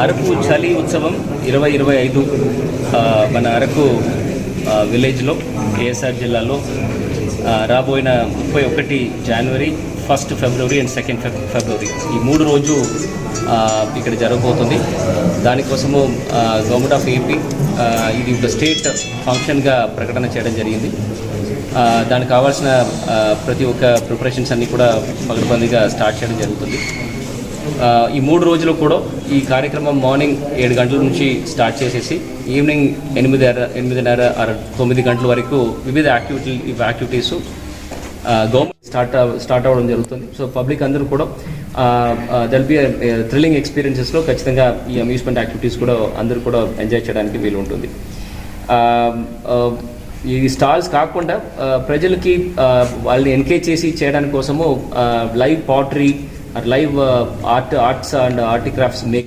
అరకు చలి ఉత్సవం 2025 మన అరకు విలేజ్లో ఏఎస్ఆర్ జిల్లాలో రాబోయిన 31 జనవరి, 1 ఫిబ్రవరి అండ్ 2 ఫిబ్రవరి ఈ 3 రోజు ఇక్కడ జరగబోతుంది. దానికోసము గవర్నమెంట్ ఆఫ్ ఏపీ ఇది ఒక స్టేట్ ఫంక్షన్గా ప్రకటన చేయడం జరిగింది. దానికి కావాల్సిన ప్రతి ఒక్క ప్రిపరేషన్స్ అన్నీ కూడా పగడబందీగా స్టార్ట్ చేయడం జరుగుతుంది. ఈ 3 రోజులు కూడా ఈ కార్యక్రమం మార్నింగ్ 7 గంటల నుంచి స్టార్ట్ చేసేసి ఈవినింగ్ 8:30 9 గంటల వరకు వివిధ యాక్టివిటీస్ గవర్నమెంట్ స్టార్ట్ అవ్వడం జరుగుతుంది. సో పబ్లిక్ అందరూ కూడా దెల్ బి థ్రిల్లింగ్ ఎక్స్పీరియన్సెస్లో ఖచ్చితంగా ఈ అమ్యూస్మెంట్ యాక్టివిటీస్ కూడా అందరూ కూడా ఎంజాయ్ చేయడానికి వీలు ఉంటుంది. ఈ స్టాల్స్ కాకుండా ప్రజలకి వాళ్ళని ఎంకరేజ్ చేసి చేయడానికి కోసము live pottery, live arts and art crafts make